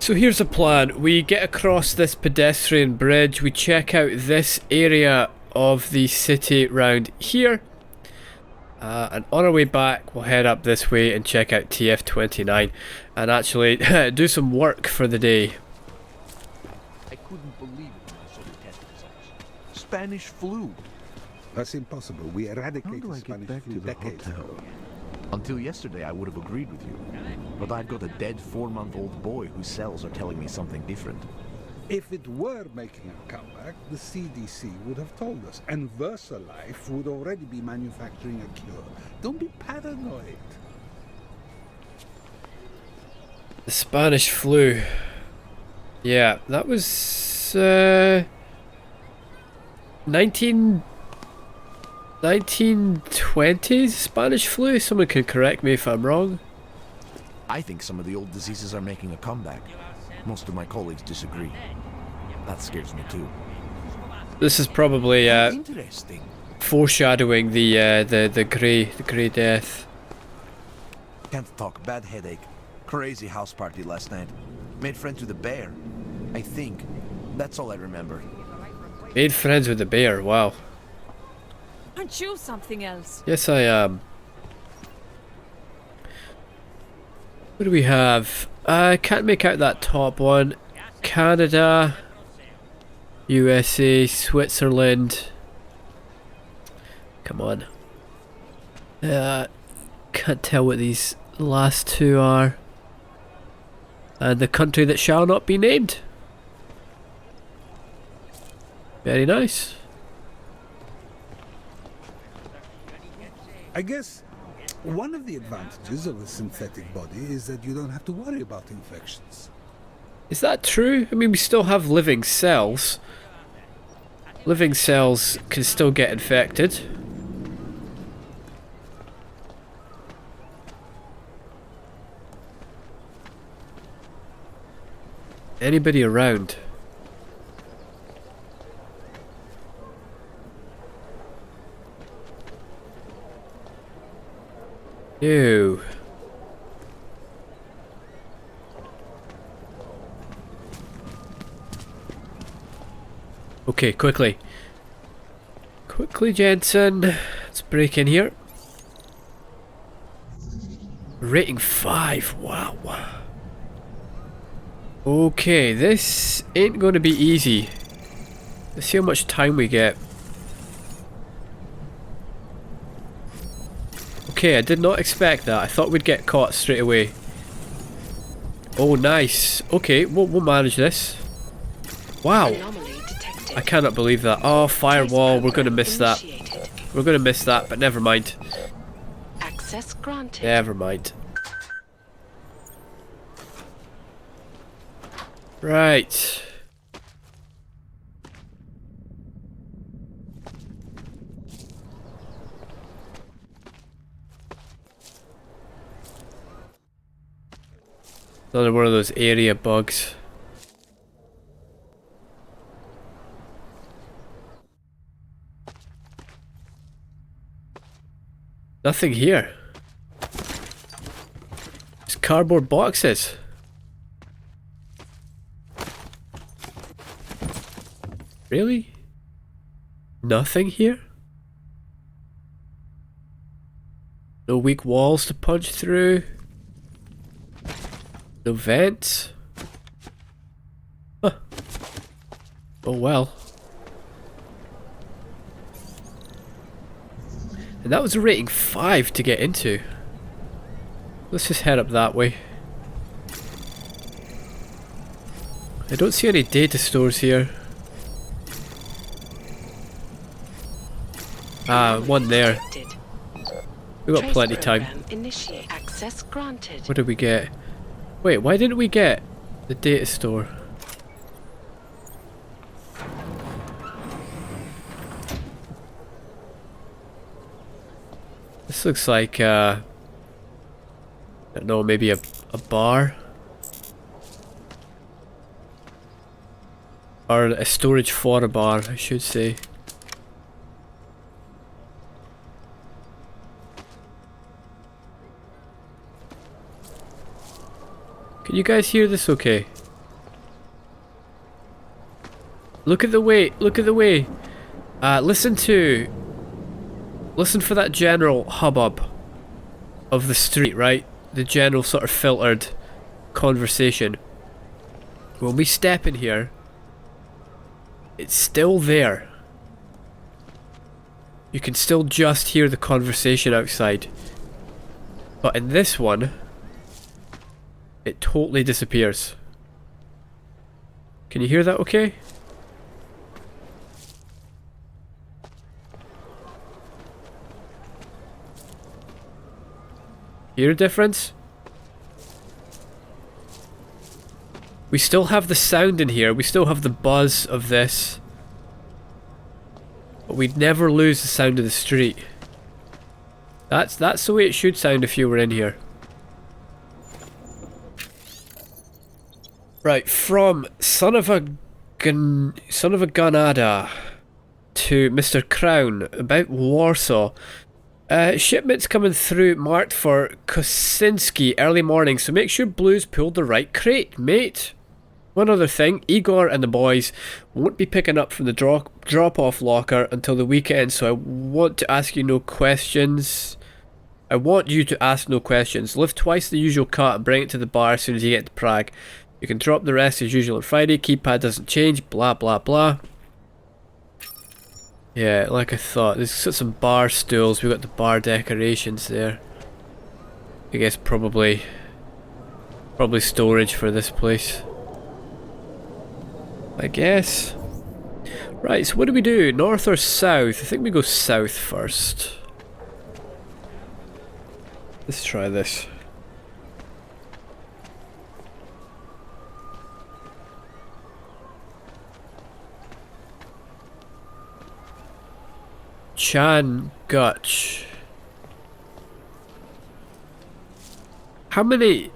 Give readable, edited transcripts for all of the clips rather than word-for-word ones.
So here's a plan. We get across this pedestrian bridge, we check out this area of the city round here, and on our way back we'll head up this way and check out TF29 and actually do some work for the day. I couldn't believe it when I saw the test results. Spanish flu. That's impossible. We How eradicated do I get Spanish back flu to the decades hotel? ago. Until yesterday, I would have agreed with you. But I've got a dead 4-month-old boy whose cells are telling me something different. If it were making a comeback, the CDC would have told us, and VersaLife would already be manufacturing a cure. Don't be paranoid. The Spanish flu. Yeah, that was 1920s Spanish flu. Someone can correct me if I'm wrong. I think some of the old diseases are making a comeback. Most of my colleagues disagree. That scares me too. This is probably Interesting. foreshadowing the grey death. Can't talk. Bad headache. Crazy house party last night. Made friends with a bear. I think. That's all I remember. Made friends with the bear. Wow. Aren't you something else? Yes, I am. What do we have? I can't make out that top one. Canada, USA, Switzerland. Come on. Can't tell what these last two are. And the country that shall not be named. Very nice. I guess one of the advantages of a synthetic body is that you don't have to worry about infections. Is that true? I mean, we still have living cells. Living cells can still get infected. Anybody around? No. Okay, quickly. Quickly, Jensen. Let's break in here. Rating 5. Wow. Okay, this ain't going to be easy. Let's see how much time we get. Okay, I did not expect that. I thought we'd get caught straight away. Oh, nice. Okay, we'll manage this. Wow. I cannot believe that. Oh, firewall. We're going to miss that. We're going to miss that, but never mind. Access granted. Never mind. Right. Another one of those area bugs. Nothing here. Just cardboard boxes. Really? Nothing here? No weak walls to punch through? No vents? Huh. Oh well. And that was a rating 5 to get into. Let's just head up that way. I don't see any data stores here. Ah, one there. We've got plenty of time. Initiate. Access granted. What did we get? Wait, why didn't we get the data store? This looks like, I don't know, maybe a bar? Or a storage for a bar, I should say. Can you guys hear this okay? Look at the way, look at the way. Listen for that general hubbub of the street, right? The general sort of filtered conversation. When we step in here, it's still there. You can still just hear the conversation outside. But in this one, it totally disappears. Can you hear that okay? Hear a difference? We still have the sound in here, we still have the buzz of this. But we'd never lose the sound of the street. That's the way it should sound if you were in here. Right, from Son of a Gunada to Mr. Crown about Warsaw. Shipments coming through marked for Kosinski early morning, so make sure Blue's pulled the right crate, mate. One other thing, Igor and the boys won't be picking up from the drop-off locker until the weekend, so I want to ask you no questions. I want you to ask no questions. Lift twice the usual cut and bring it to the bar as soon as you get to Prague. You can drop the rest as usual on Friday. Keypad doesn't change. Blah blah blah. Yeah, like I thought. There's got some bar stools. We've got the bar decorations there. I guess probably storage for this place. I guess. Right, so what do we do? North or south? I think we go south first. Let's try this. Chan Gutch. How many?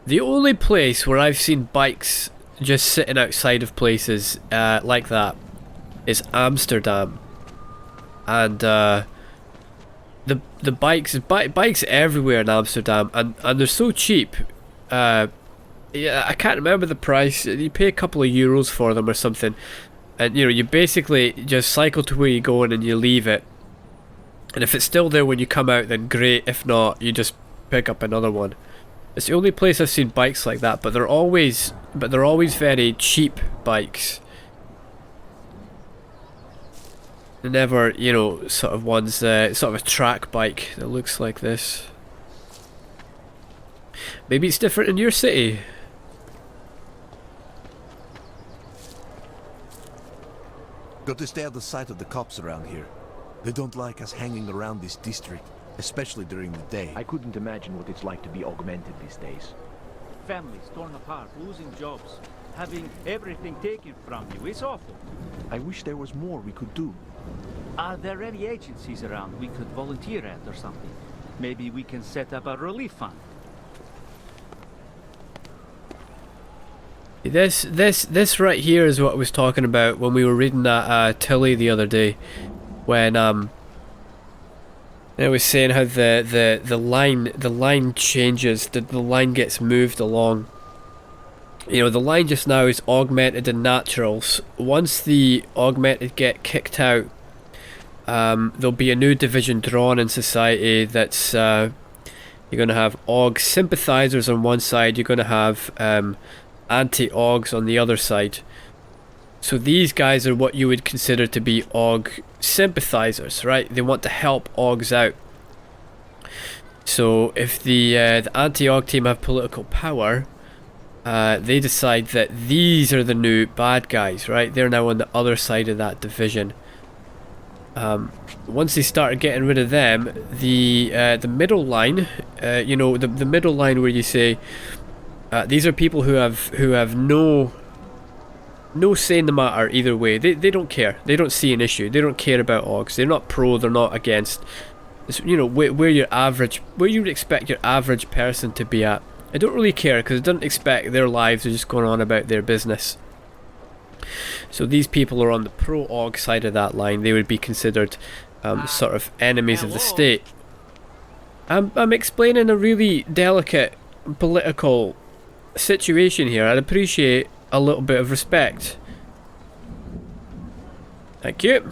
The only place where I've seen bikes just sitting outside of places like that is Amsterdam, and the bikes everywhere in Amsterdam, and they're so cheap. Yeah, I can't remember the price. You pay a couple of euros for them or something, and you know, you basically just cycle to where you're going and you leave it. And if it's still there when you come out, then great. If not, you just pick up another one. It's the only place I've seen bikes like that, but they're always very cheap bikes. They're never, you know, sort of ones, sort of a track bike that looks like this. Maybe it's different in your city. Got to stay out of sight of the cops around here. They don't like us hanging around this district, especially during the day. I couldn't imagine what it's like to be augmented these days. Families torn apart, losing jobs, having everything taken from you. It's awful. I wish there was more we could do. Are there any agencies around we could volunteer at or something? Maybe we can set up a relief fund. This right here is what I was talking about when we were reading that Tilly the other day, when I was saying how the line changes, the line gets moved along. You know, the line just now is augmented and naturals. Once the augmented get kicked out, there'll be a new division drawn in society. That's you're going to have aug sympathizers on one side. You're going to have anti-augs on the other side. So these guys are what you would consider to be aug sympathizers, right? They want to help augs out. So if the anti-aug team have political power, they decide that these are the new bad guys, right? They're now on the other side of that division. Once they start getting rid of them, the middle line, you know, the middle line where you say these are people who have no say in the matter either way. They don't care. They don't see an issue. They don't care about augs. They're not pro. They're not against. It's, you know, where you would expect your average person to be at. I don't really care because I don't expect their lives are just going on about their business. So these people are on the pro aug side of that line. They would be considered sort of enemies of the state. I'm explaining a really delicate political situation here. I'd appreciate a little bit of respect Thank you.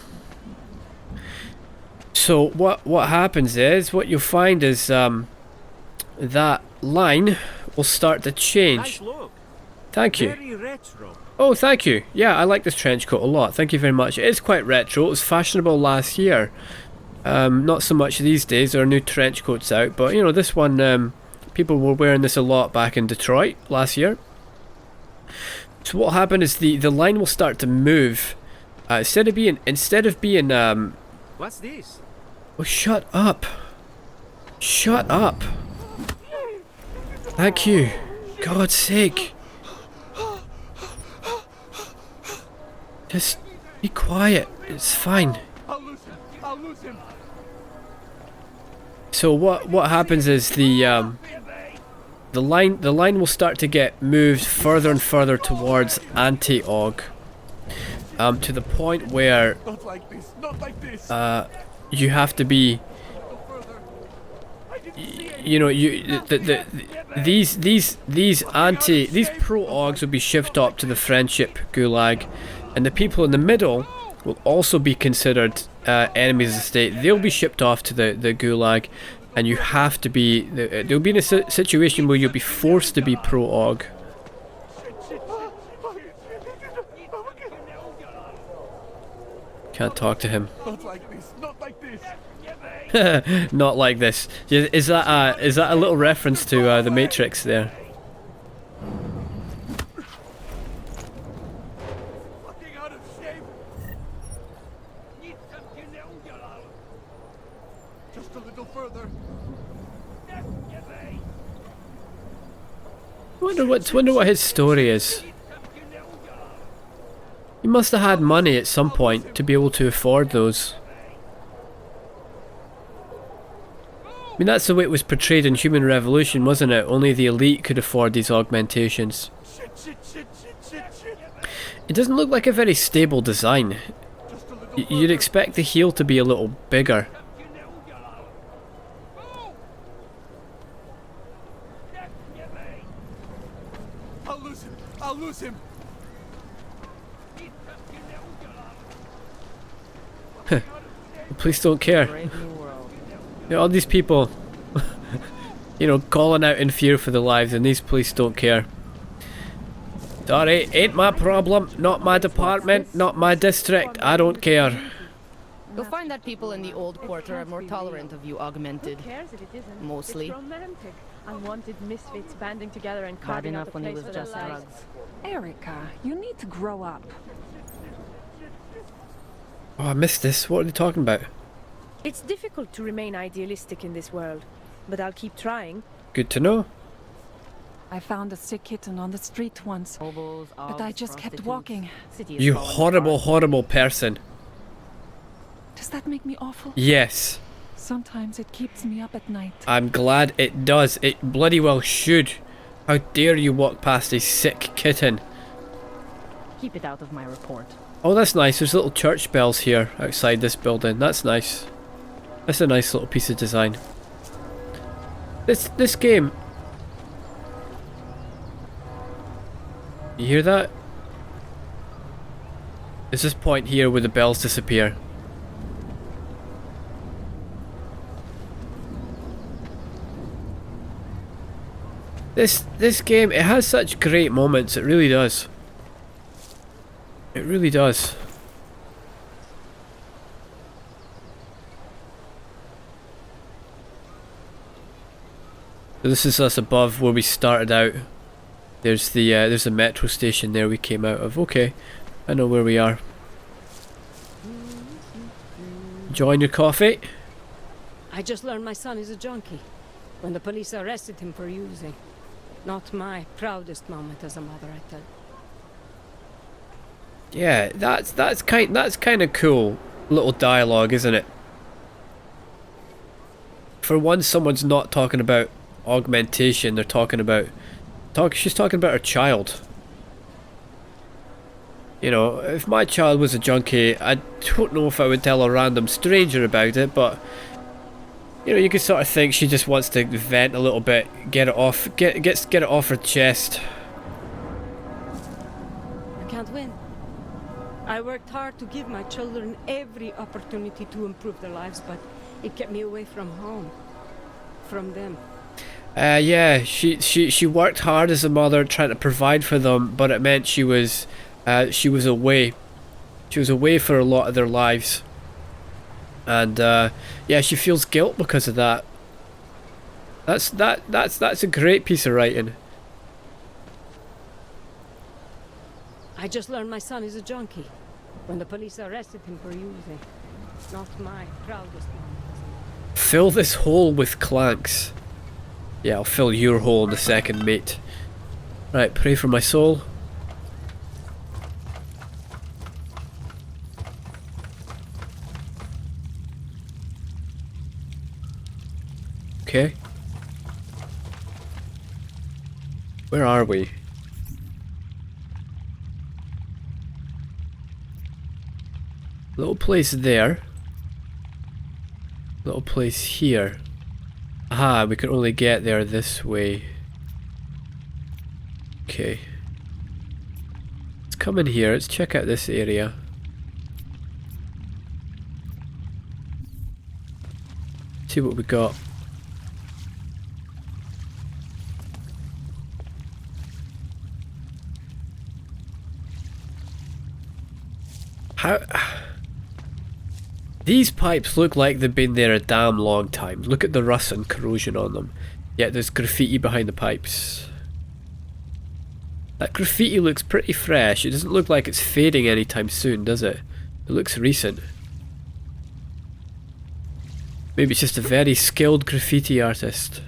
So what happens is, what you'll find is that line will start to change. Nice look. Thank you. Very retro. Oh, thank you. Yeah, I like this trench coat a lot. Thank you very much. It is quite retro. It was fashionable last year. Not so much these days. There are new trench coats out, but you know, this one, people were wearing this a lot back in Detroit last year. So what will happen is the line will start to move. Instead of being What's this? oh, shut up. Shut up. Thank you. God's sake. Just be quiet. It's fine. I'll lose him. I'll lose him. So what happens is the line will start to get moved further and further towards Anti-Og, to the point where Not like this. Not like this. you have to be, you know, these pro-Ogs will be shipped up to the Friendship Gulag, and the people in the middle will also be considered enemies of the state. They'll be shipped off to the Gulag, and you have to be. They'll be in a situation where you'll be forced to be pro-Og. Can't talk to him. Not like this. Not like this. Not like this. Is that a little reference to the Matrix there? Fucking out of shape. Just a little further. Wonder what his story is. He must have had money at some point to be able to afford those. I mean, that's the way it was portrayed in Human Revolution, wasn't it? Only the elite could afford these augmentations. It doesn't look like a very stable design. You'd expect the heel to be a little bigger. I'll lose him. I'll lose him. The police don't care. You know, all these people, you know, calling out in fear for their lives, and these police don't care. Sorry, ain't my problem, not my department, not my district, I don't care. You'll find that people in the old quarter are more tolerant of you augmented. Who cares if it isn't? Mostly. It's romantic. Unwanted misfits banding together and Bad carving out enough a when it place was for just their lives. drugs. Erica, you need to grow up. Oh, I missed this. What are they talking about? It's difficult to remain idealistic in this world, but I'll keep trying. Good to know. I found a sick kitten on the street once, Hobos, but I just kept walking. You horrible, horrible person. Does that make me awful? Yes. Sometimes it keeps me up at night. I'm glad it does. It bloody well should. How dare you walk past a sick kitten? Keep it out of my report. Oh, that's nice. There's little church bells here outside this building. That's nice. That's a nice little piece of design. This game. You hear that? There's this point here where the bells disappear. This game, it has such great moments. It really does. It really does. So this is us above where we started out. There's the metro station there we came out of. Okay, I know where we are. Enjoying your coffee? I just learned my son is a junkie. When the police arrested him for using. Not my proudest moment as a mother, I tell you. Yeah, that's kind of cool little dialogue, isn't it? For once, someone's not talking about augmentation. They're talking about she's talking about her child. You know, if my child was a junkie, I don't know if I would tell a random stranger about it, but you know, you could sort of think she just wants to vent a little bit, get it off, get it off her chest. You can't win. I worked hard to give my children every opportunity to improve their lives, but it kept me away from home. From them. Yeah, she worked hard as a mother trying to provide for them, but it meant she was away. She was away for a lot of their lives. And yeah, she feels guilt because of that. That's a great piece of writing. I just learned my son is a junkie. When the police arrested him for using. Not my proudest moment. Fill this hole with clanks. Yeah, I'll fill your hole in a second, mate. Right, pray for my soul. Okay. Where are we? Little place there. Little place here. Aha, we can only get there this way. Okay. Let's come in here, let's check out this area. See what we got. How... These pipes look like they've been there a damn long time. Look at the rust and corrosion on them. Yet there's graffiti behind the pipes. That graffiti looks pretty fresh. It doesn't look like it's fading anytime soon, does it? It looks recent. Maybe it's just a very skilled graffiti artist.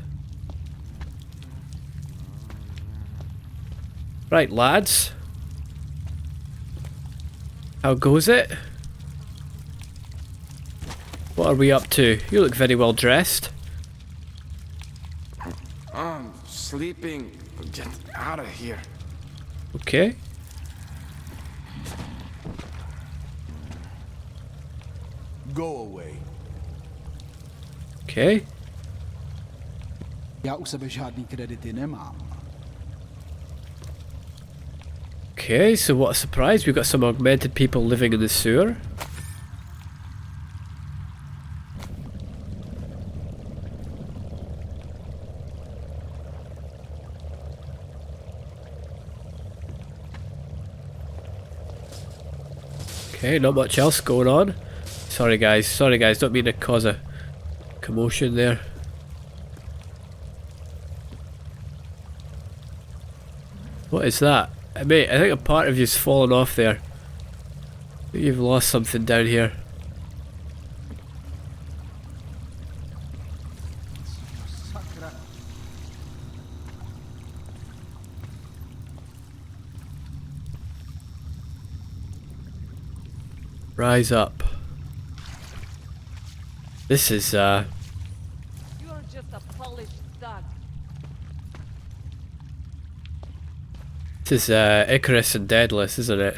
Right, lads. How goes it? What are we up to? You look very well dressed. I'm sleeping. Get out of here. Okay. Go away. Okay. Já u sebe žádný kredity nemám. Okay, so what a surprise. We've got some augmented people living in the sewer. Okay, not much else going on. Sorry guys, don't mean to cause a commotion there. What is that? Mate, I think a part of you's fallen off there. I think you've lost something down here. Rise up. This is You're just a polished stud. This is Icarus and Daedalus, isn't it?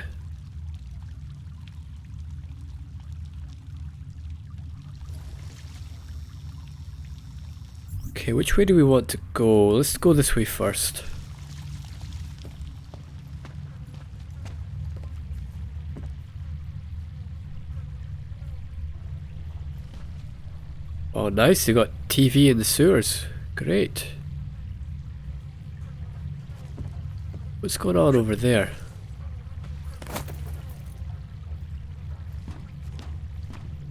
Okay, which way do we want to go? Let's go this way first. Oh nice, they got TV in the sewers. Great. What's going on over there?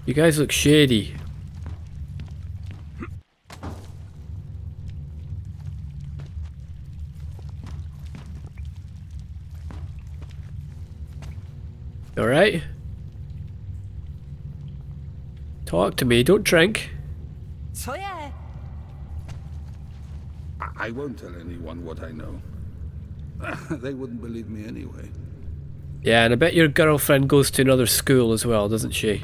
You guys look shady. Alright? Talk to me, don't drink. So yeah. I won't tell anyone what I know. They wouldn't believe me anyway. Yeah, and I bet your girlfriend goes to another school as well, doesn't she?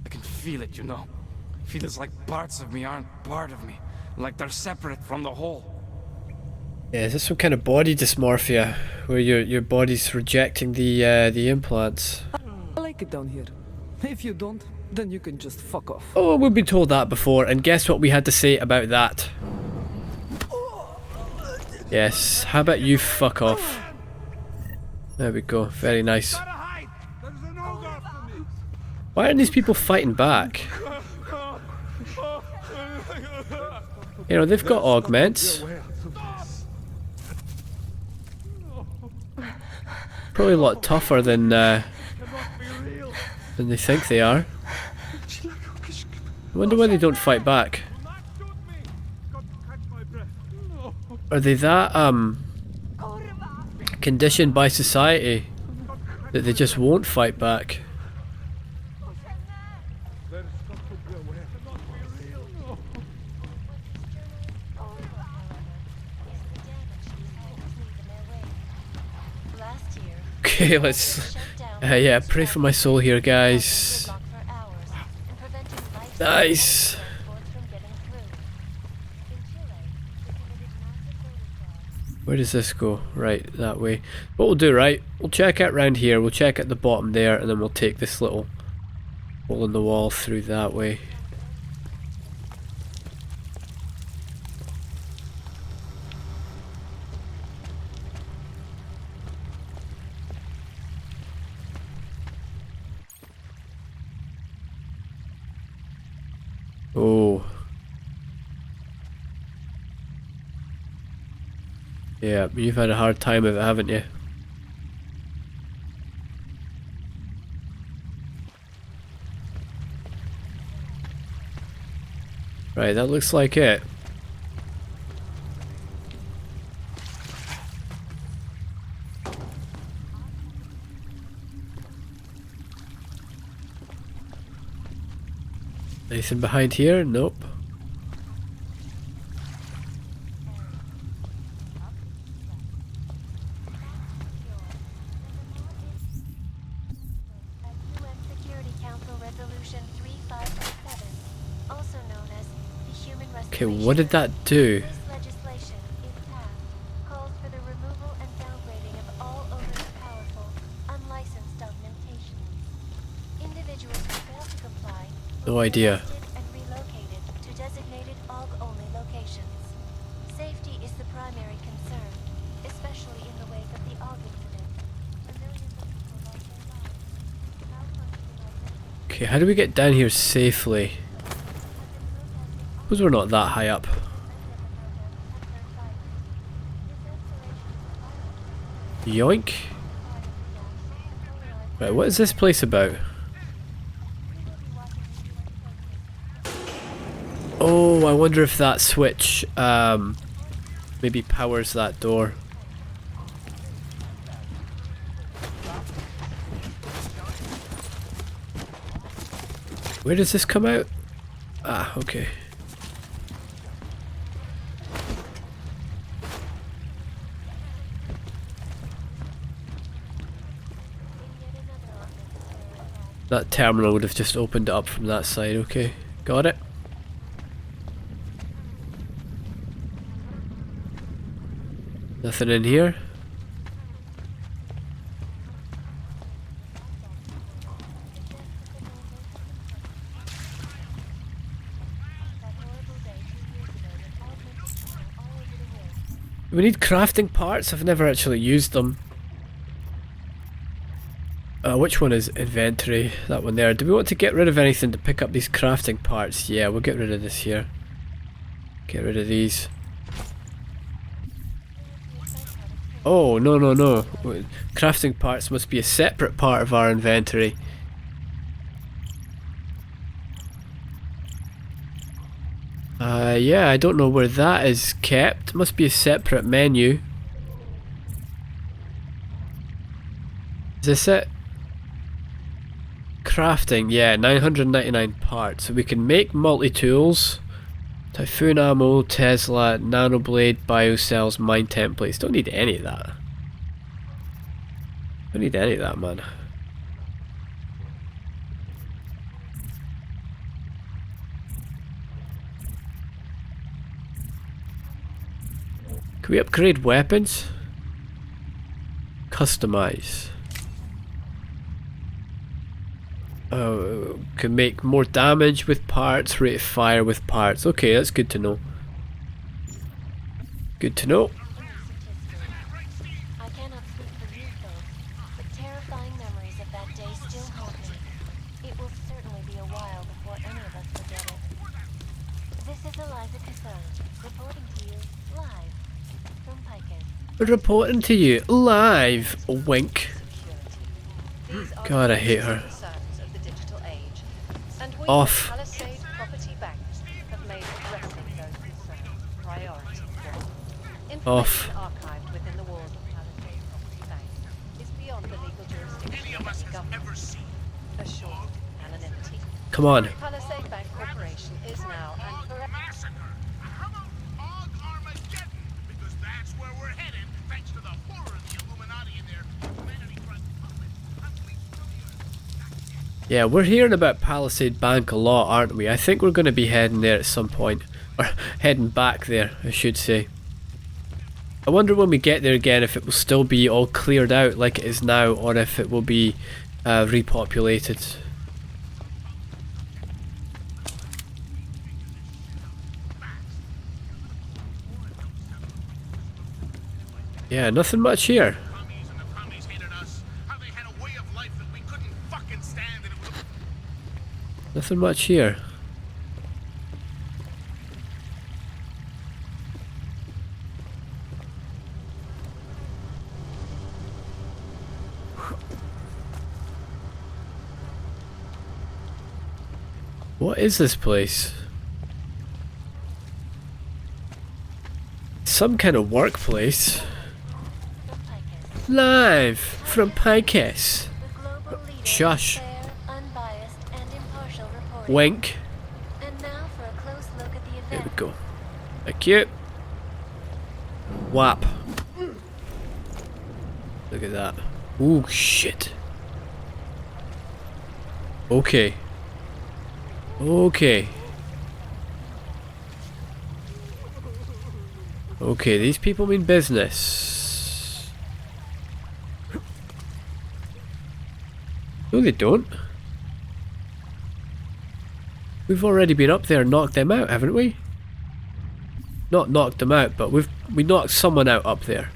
I can feel it, you know. Feels like parts of me aren't part of me. Like they're separate from the whole. Yeah, is this some kind of body dysmorphia where your body's rejecting the implants? I like it down here. If you don't, then you can just fuck off. Oh, we've been told that before, and guess what we had to say about that? Yes, how about you fuck off? There we go. Very nice. Why aren't these people fighting back? You know, they've got augments. Probably a lot tougher than they think they are. I wonder why they don't fight back. Are they that conditioned by society that they just won't fight back? Okay, let's yeah, pray for my soul here, guys. Nice. Where does this go? Right, that way. What we'll do, right, we'll check out round here, we'll check at the bottom there, and then we'll take this little hole in the wall through that way. Oh. Yeah, you've had a hard time of it, haven't you? Right, that looks like it. Anything behind here? Nope. Okay, what did that do? No idea. Safety is the primary concern, especially in the wake of the AUG incident. Okay, how do we get down here safely? Suppose we're not that high up. Yoink. Right, what is this place about? Oh, I wonder if that switch maybe powers that door. Where does this come out? Ah, okay. That terminal would have just opened it up from that side, okay. Got it. Nothing in here. We need crafting parts. I've never actually used them. Which one is inventory? That one there. Do we want to get rid of anything to pick up these crafting parts? Yeah, we'll get rid of this here. Get rid of these. Oh, no, no, no. Crafting parts must be a separate part of our inventory. Yeah, I don't know where that is kept. Must be a separate menu. Is this it? Crafting, yeah, 999 parts. So we can make multi-tools. Typhoon ammo, Tesla, nanoblade, biocells, mine templates. Don't need any of that. Don't need any of that, man. Can we upgrade weapons? Customize. Can make more damage with parts, rate of fire with parts. Okay, that's good to know. Good to know. that day still haunt me. It will certainly be a while before any of us forget it. This is Eliza Cassone, reporting to you live from Picus. Reporting to you live. Wink. God, I hate her. Off. Palisade Property Banks have made addressing those concerns priority one. Off. Information archived within the walls of Palisade Property Bank is beyond the legal jurisdiction of the government. Assured anonymity. Come on. Palisade Bank Corporation is now and forever. Yeah, we're hearing about Palisade Bank a lot, aren't we? I think we're going to be heading there at some point. Or heading back there, I should say. I wonder when we get there again if it will still be all cleared out like it is now, or if it will be repopulated. Yeah, nothing much here. Nothing much here. What is this place? Some kind of workplace. Live from Picus. Shush. Wink. And now for a close look at the event. There we go. Thank you. Whap. Look at that. Ooh, shit. Okay. Okay. Okay, these people mean business. No, they don't. We've already been up there and knocked them out, haven't we? Not knocked them out, but we knocked someone out up there.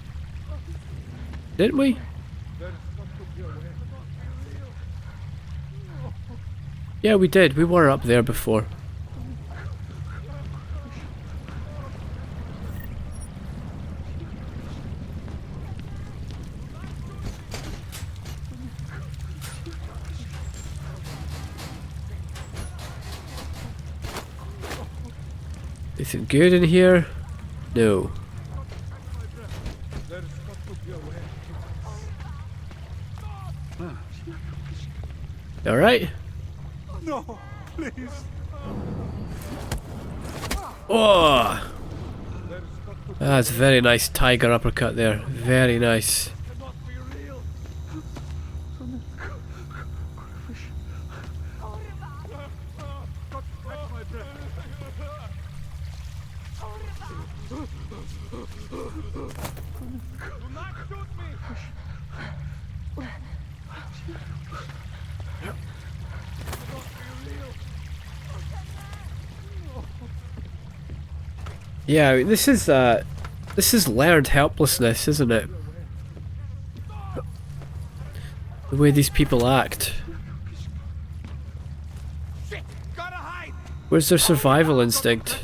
Didn't we? Yeah, we did. We were up there before. Anything good in here? No. Alright. No, please. Oh! That's a very nice tiger uppercut there. Very nice. Yeah, this is learned helplessness, isn't it? The way these people act. Where's their survival instinct?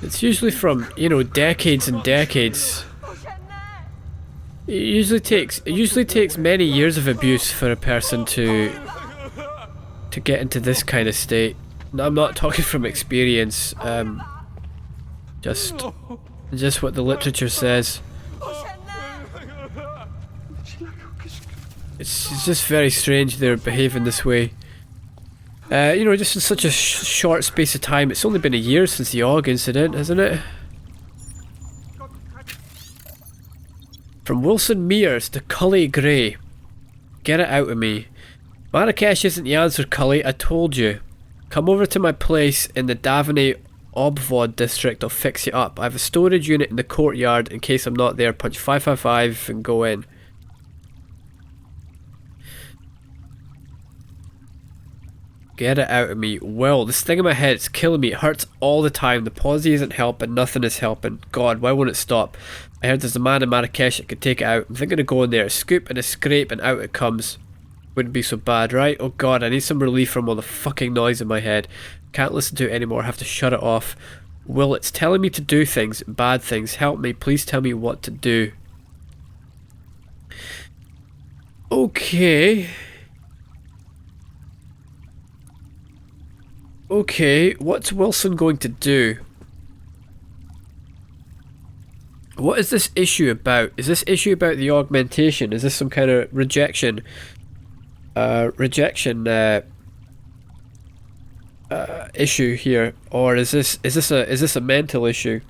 It's usually from, you know, decades and decades. It usually takes many years of abuse for a person to get into this kind of state. I'm not talking from experience, just what the literature says. It's just very strange they're behaving this way. You know, just in such a short space of time. It's only been a year since the AUG incident, hasn't it? From Wilson Mears to Cully Gray. Get it out of me. Marrakesh isn't the answer, Cully. I told you. Come over to my place in the Davany Obvod district. I'll fix you up. I have a storage unit in the courtyard in case I'm not there. Punch 555 and go in. Get it out of me. Will, this thing in my head, it's killing me. It hurts all the time. The palsy isn't helping. Nothing is helping. God, why won't it stop? I heard there's a man in Marrakesh that could take it out. I'm thinking of going there. A scoop and a scrape and out it comes. Wouldn't be so bad, right? Oh God, I need some relief from all the fucking noise in my head. Can't listen to it anymore. I have to shut it off. Will, it's telling me to do things. Bad things. Help me. Please tell me what to do. Okay. Okay, what's Wilson going to do? What is this issue about? Is this issue about the augmentation? Is this some kind of rejection? Issue here, or is this a mental issue?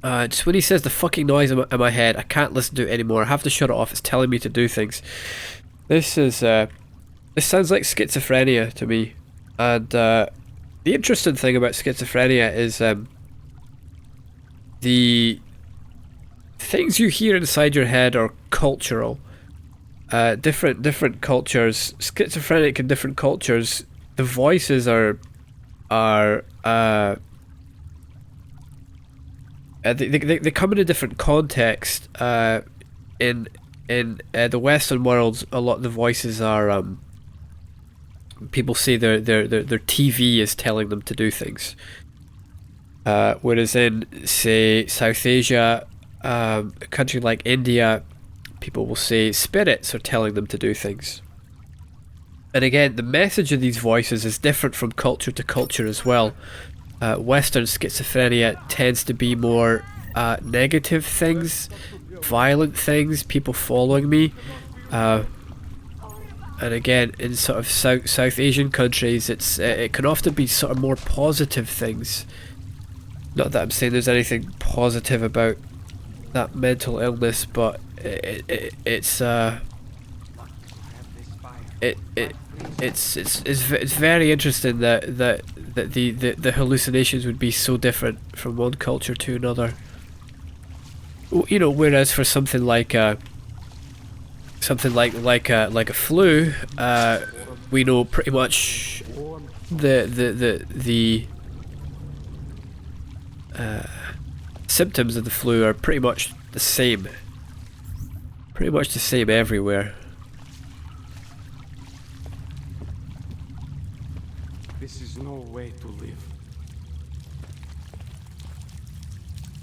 Just when he says the fucking noise in my head, I can't listen to it anymore. I have to shut it off. It's telling me to do things. This is this sounds like schizophrenia to me. And the interesting thing about schizophrenia is the things you hear inside your head are cultural. Different cultures, schizophrenic in different cultures, the voices are they come in a different context. In the Western world, a lot of the voices are people say their TV is telling them to do things. Whereas in, say, South Asia, a country like India, people will say spirits are telling them to do things. And again, the message of these voices is different from culture to culture as well. Western schizophrenia tends to be more negative things, violent things, people following me. And again, in sort of South Asian countries, it can often be sort of more positive things. Not that I'm saying there's anything positive about that mental illness, but it's very interesting that the hallucinations would be so different from one culture to another. You know, whereas for something like a flu, we know pretty much the symptoms of the flu are pretty much the same. Pretty much the same everywhere. This is no way to live.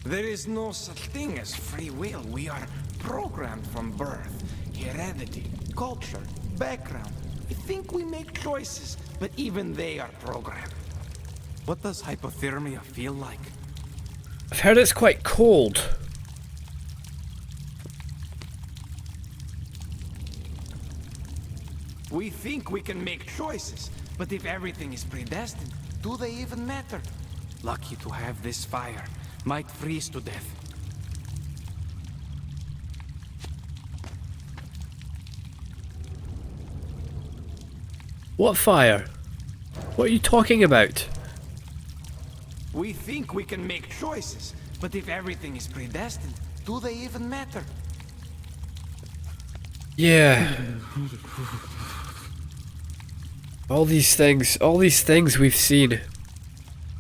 There is no such thing as free will. We are programmed from birth. Heredity, culture, background. We think we make choices, but even they are programmed. What does hypothermia feel like? I've heard it's quite cold. We think we can make choices, but if everything is predestined, do they even matter? Lucky to have this fire. Might freeze to death. What fire? What are you talking about? We think we can make choices, but if everything is predestined, do they even matter? Yeah. All these things we've seen.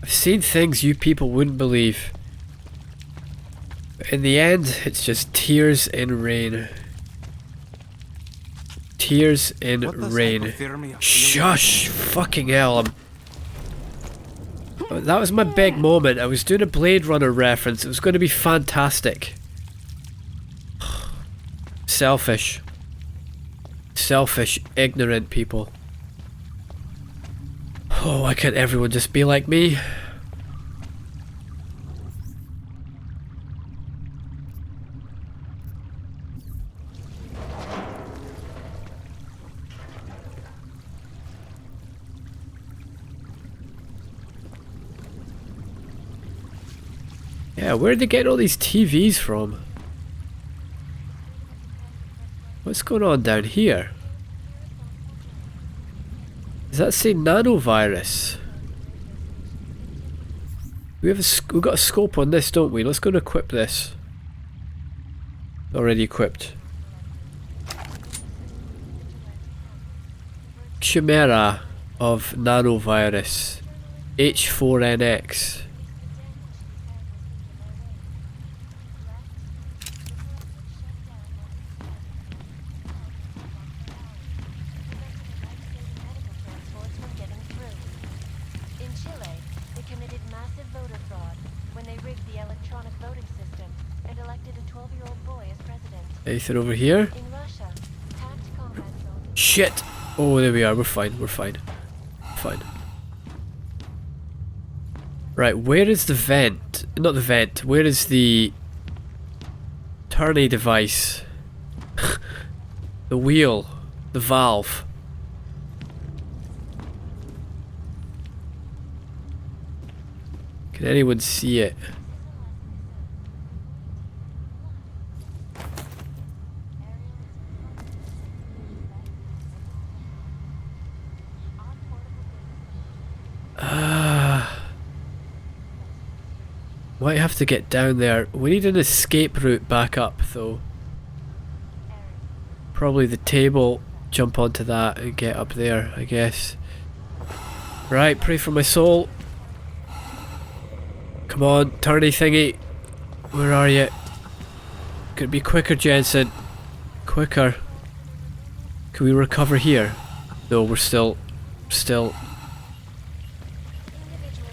I've seen things you people wouldn't believe. In the end, it's just tears in rain. Tears in rain. Shush! Fucking hell, that was my big moment. I was doing a Blade Runner reference. It was going to be fantastic. Selfish. Selfish, ignorant people. Oh, why can't everyone just be like me? Yeah, where did they get all these TVs from? What's going on down here? Does that say nanovirus? We've got a scope on this, don't we? Let's go and equip this. Already equipped. Chimera. of nanovirus. H4NX. In Chile, they committed massive voter fraud when they rigged the electronic voting system and elected a 12-year-old boy as president. Anything over here? In Russia, hacked combat drones. Shit! Oh, there we are. We're fine. We're fine. Fine. Right, where is the vent? Not the vent. Where is the turny device? The wheel. The valve. Can anyone see it? Might have to get down there. We need an escape route back up though. Probably the table, jump onto that and get up there, I guess. Right, pray for my soul. Come on, turny thingy. Where are you? Could be quicker, Jensen. Quicker. Can we recover here? No, we're still.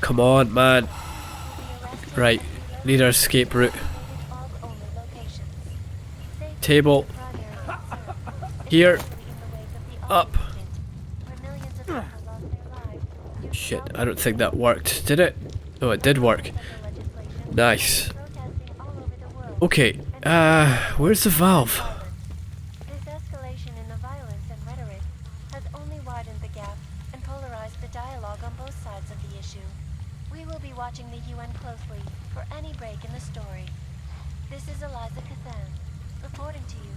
Come on, man. Right, need our escape route. Table. Here. Up. Shit, I don't think that worked. Did it? Oh, it did work. Nice. Okay, where's the valve? This escalation in the violence and rhetoric has only widened the gap and polarized the dialogue on both sides of the issue. We will be watching the UN closely for any break in the story. This is Eliza Kazan, reporting to you,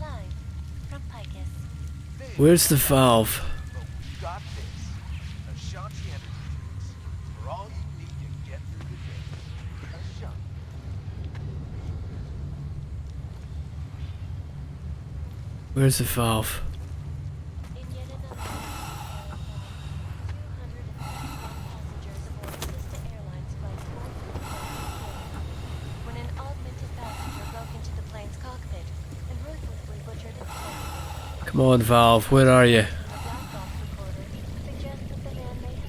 live, from Picus. Where's the valve? Got this. Ashanti Entertainment. For all you need to get through the day. Ashanti. Where's the valve? In yet another 251 passengers aboard Sister Airlines Flight 444 when an augmented passenger broke into the plane's cockpit and ruthlessly butchered its flight. Come on, valve, where are you? A black box recorder suggests that the man may have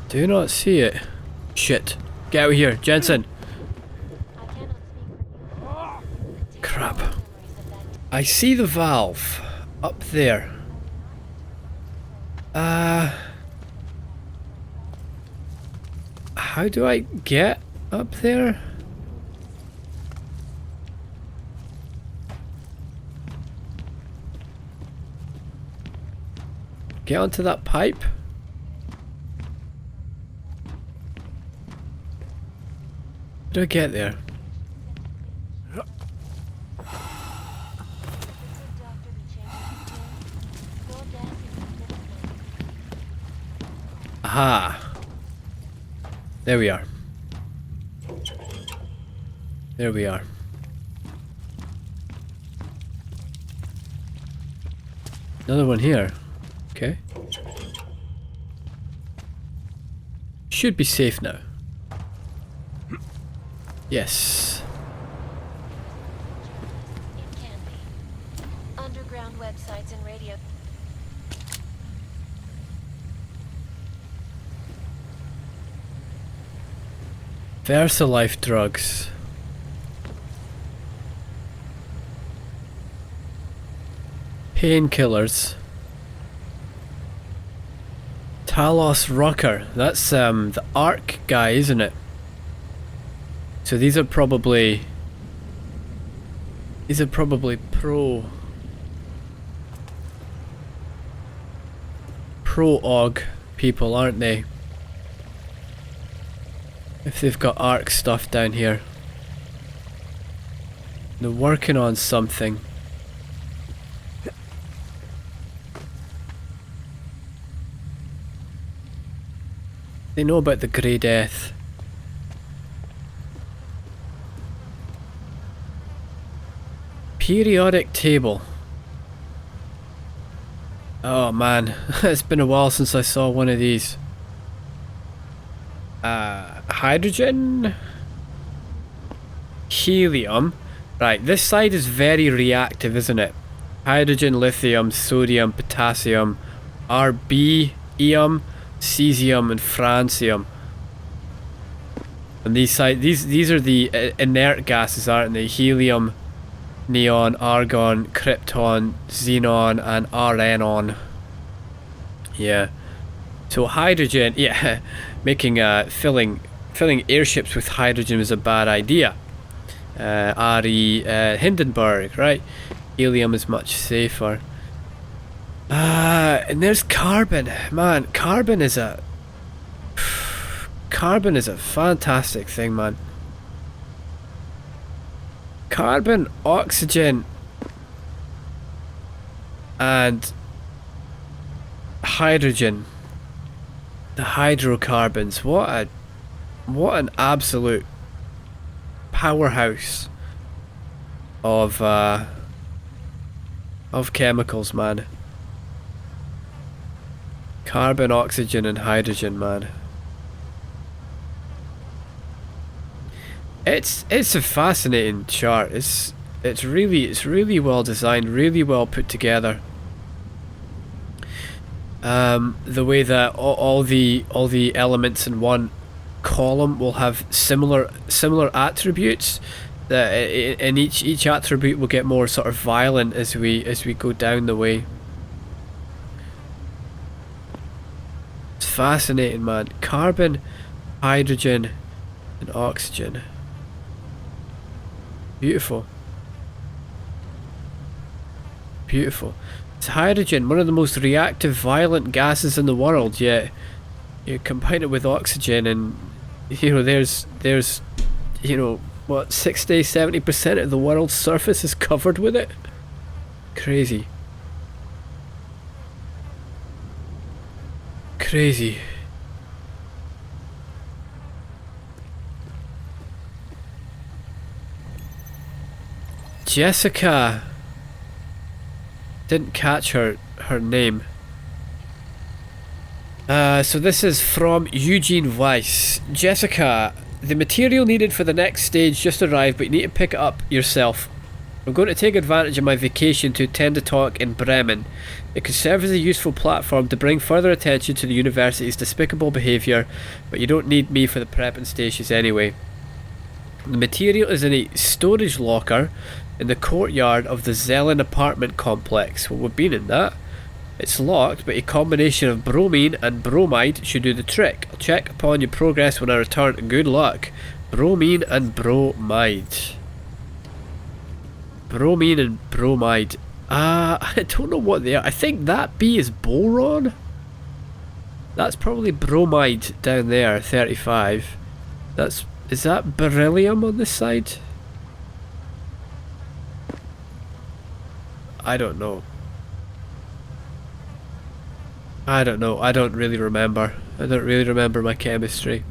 Do not see it. Shit. Get out of here, Jensen. Crap. I see the valve up there. How do I get up there? Get onto that pipe? How do I get there? Aha! There we are. There we are. Another one here. Okay. Should be safe now. Yes. It can be. Underground websites and radio. VersaLife drugs. Painkillers. Talos Rucker. That's the ARC guy, isn't it? So these are probably pro-AUG people, aren't they? If they've got ARC stuff down here. They're working on something. They know about the Grey Death. Periodic table. Oh man, it's been a while since I saw one of these. Hydrogen? Helium. Right, this side is very reactive, isn't it? Hydrogen, lithium, sodium, potassium, RBium, cesium, and francium. And these are the inert gases, aren't they? Helium, neon, argon, krypton, xenon, and argon. Yeah. So hydrogen, yeah, making filling airships with hydrogen is a bad idea. Ari Hindenburg, right? Helium is much safer. And there's carbon. Man, carbon is a fantastic thing, man. Carbon, oxygen, and hydrogen. The hydrocarbons. What an absolute powerhouse of chemicals, man. Carbon, oxygen, and hydrogen, man. It's a fascinating chart. It's really well designed, really well put together. The way that all the elements in one column will have similar attributes. That in each attribute will get more sort of violent as we go down the way. It's fascinating, man. Carbon, hydrogen, and oxygen. Beautiful. Beautiful. It's hydrogen, one of the most reactive, violent gases in the world, yet you combine it with oxygen and, you know, there's you know, what, 60-70% of the world's surface is covered with it? Crazy. Crazy. Jessica. Didn't catch her name. So this is from Eugene Weiss. Jessica, the material needed for the next stage just arrived, but you need to pick it up yourself. I'm going to take advantage of my vacation to attend a talk in Bremen. It could serve as a useful platform to bring further attention to the university's despicable behaviour, but you don't need me for the prepping stages anyway. The material is in a storage locker in the courtyard of the Zelen apartment complex. Well, we've been in that. It's locked, but a combination of bromine and bromide should do the trick. I'll check upon your progress when I return. Good luck. Bromine and bromide. Bromine and bromide. I don't know what they are. I think that B is boron. That's probably bromide down there, 35. Is that beryllium on this side? I don't know. I don't know. I don't really remember. I don't really remember my chemistry.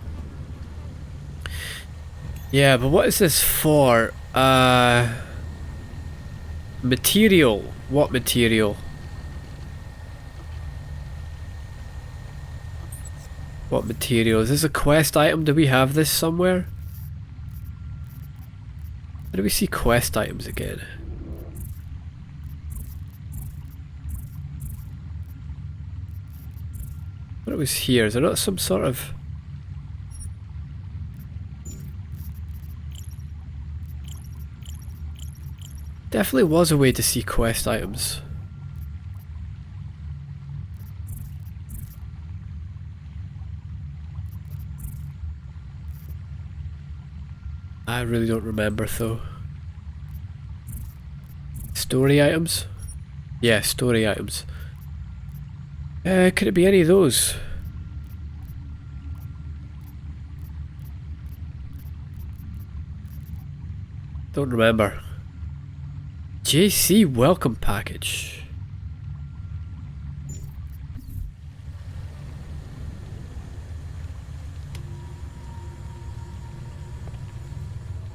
Yeah, but what is this for? Material. What material? What material? Is this a quest item? Do we have this somewhere? Where do we see quest items again? What was here? Is there not some sort of... Definitely was a way to see quest items. I really don't remember though. Story items? Yeah, story items. Could it be any of those? Don't remember. JC welcome package.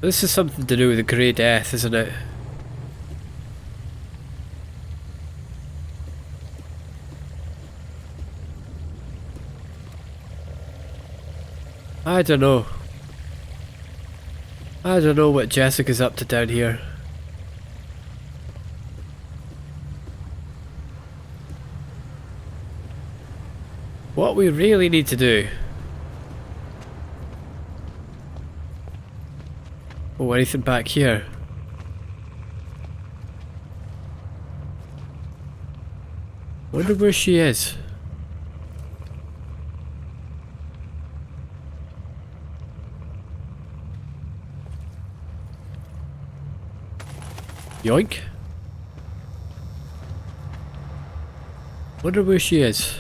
This is something to do with the Grey Death, isn't it? I don't know. I don't know what Jessica's up to down here. What we really need to do... Oh, anything back here? Wonder where she is. Yoink. Wonder where she is.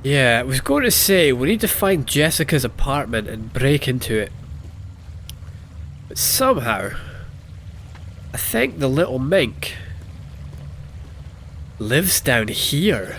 Yeah, I was going to say, we need to find Jessica's apartment and break into it. But somehow, I think the little mink lives down here.